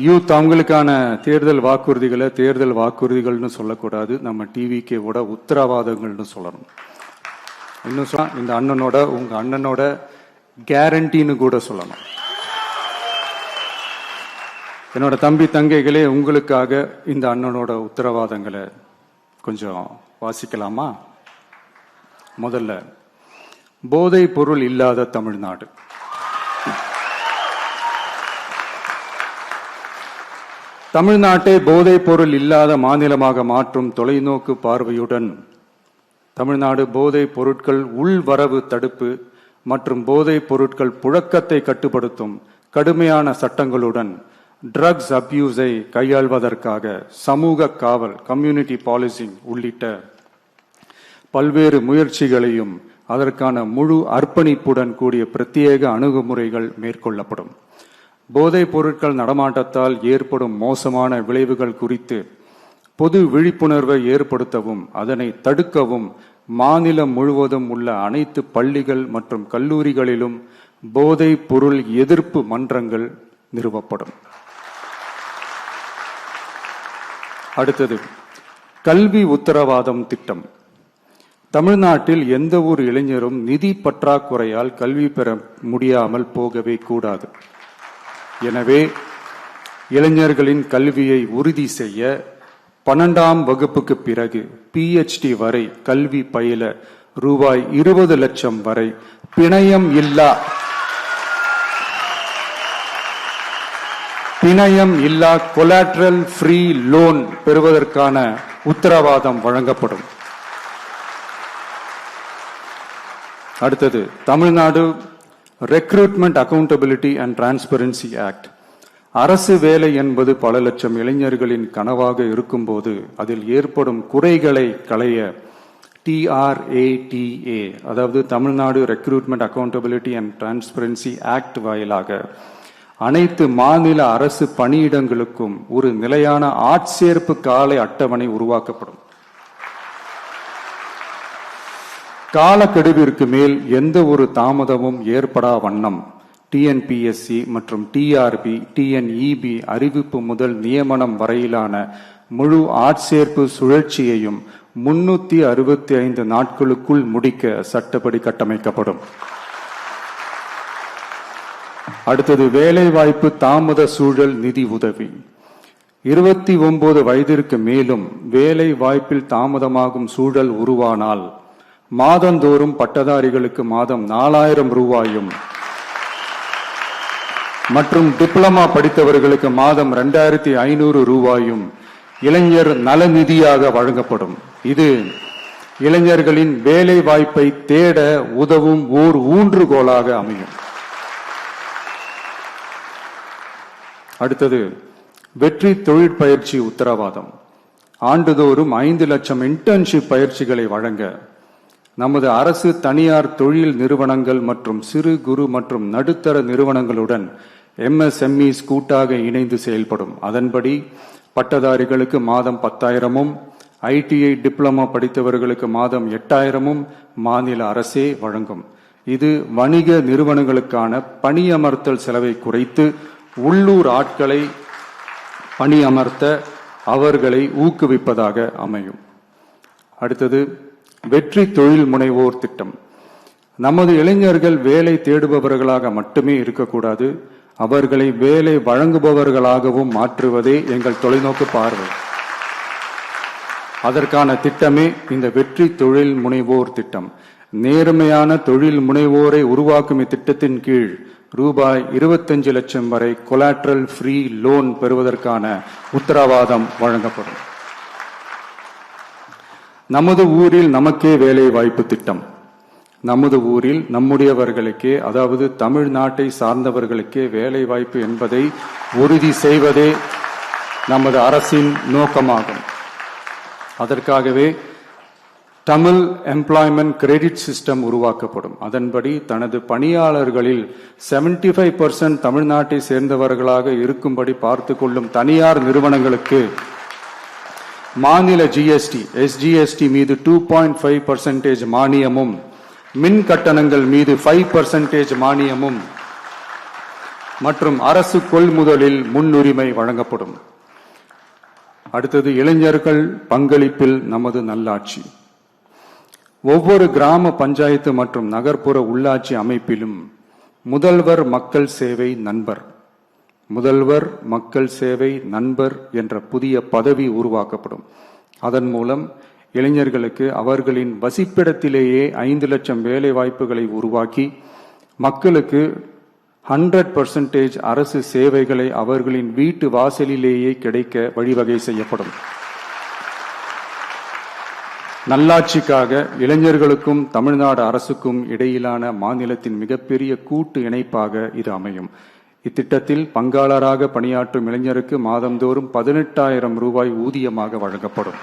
Youth அவங்களுக்கான தேர்தல் வாக்குறுதிகள்னு சொல்லக்கூடாது, நம்ம டிவிக்கேவோட உத்தரவாதங்கள்னு சொல்லணும். இன்னும் சொன்னா இந்த அண்ணனோட உங்க அண்ணனோட கேரண்டின்னு கூட சொல்லணும். என்னோட தம்பி தங்கைகளே, உங்களுக்காக இந்த அண்ணனோட உத்தரவாதங்களை கொஞ்சம் வாசிக்கலாமா? முதல்ல, போதை பொருள் இல்லாத தமிழ்நாடு. தமிழ்நாட்டை போதை பொருள் இல்லாத மாநிலமாக மாற்றும் தொலைநோக்கு பார்வையுடன் தமிழ்நாடு போதை பொருட்கள் உள்வரவு தடுப்பு மற்றும் போதை பொருட்கள் புழக்கத்தை கட்டுப்படுத்தும் கடுமையான சட்டங்களுடன் ட்ரக்ஸ் அபியூஸை கையாள்வதற்காக சமூக காவல், கம்யூனிட்டி பாலிசிங் உள்ளிட்ட பல்வேறு முயற்சிகளையும் அதற்கான முழு அர்ப்பணிப்புடன் கூடிய பிரத்யேக அணுகுமுறைகள் மேற்கொள்ளப்படும். போதைப் பொருட்கள் நடமாட்டத்தால் ஏற்படும் மோசமான விளைவுகள் குறித்து பொது விழிப்புணர்வை ஏற்படுத்தவும் அதனை தடுக்கவும் மாநிலம் முழுவதும் உள்ள அனைத்து பள்ளிகள் மற்றும் கல்லூரிகளிலும் போதைப் பொருள் எதிர்ப்பு மன்றங்கள் நிறுவப்படும். அடுத்தது, கல்வி உத்தரவாதம் திட்டம். தமிழ்நாட்டில் எந்த ஒரு இளைஞரும் நிதி பற்றாக்குறையால் கல்வி பெற முடியாமல் போகவே கூடாது. எனவே இளைஞர்களின் கல்வியை உறுதி செய்ய 12ஆம் வகுப்புக்கு பிறகு PhD வரை கல்வி பயில ரூபாய் 20 லட்சம் வரை பிணையம் இல்லா கொலாட்ரல் ஃப்ரீ லோன் பெறுவதற்கான உத்தரவாதம் வழங்கப்படும். அடுத்தது, Tamil Nadu recruitment accountability and transparency act. அரசு வேலை என்பது பல லட்சம் இளைஞர்களின் கனவாக இருக்கும்போது அதில் ஏற்படும் குறைகளை களைய TRATA, அதாவது Tamil Nadu recruitment accountability and transparency act வாயிலாக அனைத்து மாநில அரசு பணியிடங்களுக்கும் ஒரு நிலையான ஆட்சேர்ப்பு கால அட்டவணை உருவாக்கப்படும். காலக்கெடுவிற்கு மேல் எந்த ஒரு தாமதமும் ஏற்படா வண்ணம் TNPSC மற்றும் TRB, TNEB அறிவிப்பு முதல் நியமனம் வரையிலான முழு ஆட்சேர்ப்பு சுழற்சியையும் 365 நாட்களுக்குள் முடிக்க சட்டப்படி கட்டமைக்கப்படும். அடுத்தது, வேலைவாய்ப்பு தாமத சூழல் நிதி உதவி. 29 வயதிற்கு மேலும் வேலை வாய்ப்பில் தாமதமாகும் சூழல் உருவானால் மாதந்தோறும் பட்டதாரிகளுக்கு மாதம் 4000 ரூபாயும் மற்றும் டிப்ளமா படித்தவர்களுக்கு மாதம் 2500 ரூபாயும் இளைஞர் நலநிதியாக வழங்கப்படும். இது இளைஞர்களின் வேலை வாய்ப்பை தேட உதவும் ஓர் ஊன்றுகோலாக அமையும். அடுத்தது, வெற்றி தொழிற்பயிற்சி உத்தரவாதம். ஆண்டுதோறும் 5 லட்சம் இன்டர்ன்ஷிப் பயிற்சிகளை வழங்க நமது அரசு, தனியார் தொழில் நிறுவனங்கள் மற்றும் சிறு குறு மற்றும் நடுத்தர நிறுவனங்களுடன் MSMEs கூட்டாக இணைந்து செயல்படும். அதன்படி பட்டதாரிகளுக்கு மாதம் 10,000-உம் ITI டிப்ளமா படித்தவர்களுக்கு மாதம் 8,000-உம் மாநில அரசே வழங்கும். இது வணிக நிறுவனங்களுக்கான பணியமர்த்தல் செலவை குறைத்து உள்ளூர் ஆட்களை பணியமர்த்த அவர்களை ஊக்குவிப்பதாக அமையும். அடுத்தது, வெற்றி தொழில் முனைவோர் திட்டம். நமது இளைஞர்கள் வேலை தேடுபவர்களாக மட்டுமே இருக்கக்கூடாது, அவர்களை வேலை வழங்குபவர்களாகவும் மாற்றுவதே எங்கள் தொலைநோக்கு பார்வை. அதற்கான திட்டமே இந்த வெற்றி தொழில் முனைவோர் திட்டம். நேர்மையான தொழில் முனைவோரை உருவாக்கும் இத்திட்டத்தின் கீழ் ரூபாய் 25 லட்சம் வரை கொலாட்ரல் ஃப்ரீ லோன் பெறுவதற்கான உத்தரவாதம் வழங்கப்படும். நமது ஊரில் நமக்கே வேலை வாய்ப்பு திட்டம். நமது ஊரில் நம்முடையவர்களுக்கே, அதாவது தமிழ்நாட்டை சார்ந்தவர்களுக்கே வேலை வாய்ப்பு என்பதை உறுதி செய்வதே நமது அரசின் நோக்கமாகும். அதற்காகவே தமிழ் எம்ப்ளாய்மெண்ட் கிரெடிட் சிஸ்டம் உருவாக்கப்படும். அதன்படி தனது பணியாளர்களில் 75% தமிழ்நாட்டை சேர்ந்தவர்களாக இருக்கும்படி பார்த்து கொள்ளும் தனியார் நிறுவனங்களுக்கு மாநில GST, SGST மீது 2.5% மானியமும், மின் கட்டணங்கள் மீது 5% மானியமும், மற்றும் அரசு கொள்முதலில் முன்னுரிமை வழங்கப்படும். அடுத்தது இளைஞர்கள் பங்களிப்பில் நமது நல்லாட்சி. ஒவ்வொரு கிராம பஞ்சாயத்து மற்றும் நகர்ப்புற உள்ளாட்சி அமைப்பிலும் முதல்வர் மக்கள் சேவை நண்பர், முதல்வர் மக்கள் சேவை நண்பர் என்ற புதிய பதவி உருவாக்கப்படும். அதன் மூலம் இளைஞர்களுக்கு அவர்களின் வசிப்பிடத்திலேயே 5 லட்சம் வேலை வாய்ப்புகளை உருவாக்கி மக்களுக்கு 100% அரசு சேவைகளை அவர்களின் வீட்டு வாசலிலேயே கிடைக்க வழிவகை செய்யப்படும். நல்லாட்சிக்காக இளைஞர்களுக்கும் தமிழ்நாடு அரசுக்கும் இடையிலான மாநிலத்தின் மிகப்பெரிய கூட்டு இணைப்பாக இது அமையும். இத்திட்டத்தில் பங்காளராக பணியாற்றும் இளைஞருக்கு மாதந்தோறும் 18,000 ரூபாய் ஊதியமாக வழங்கப்படும்.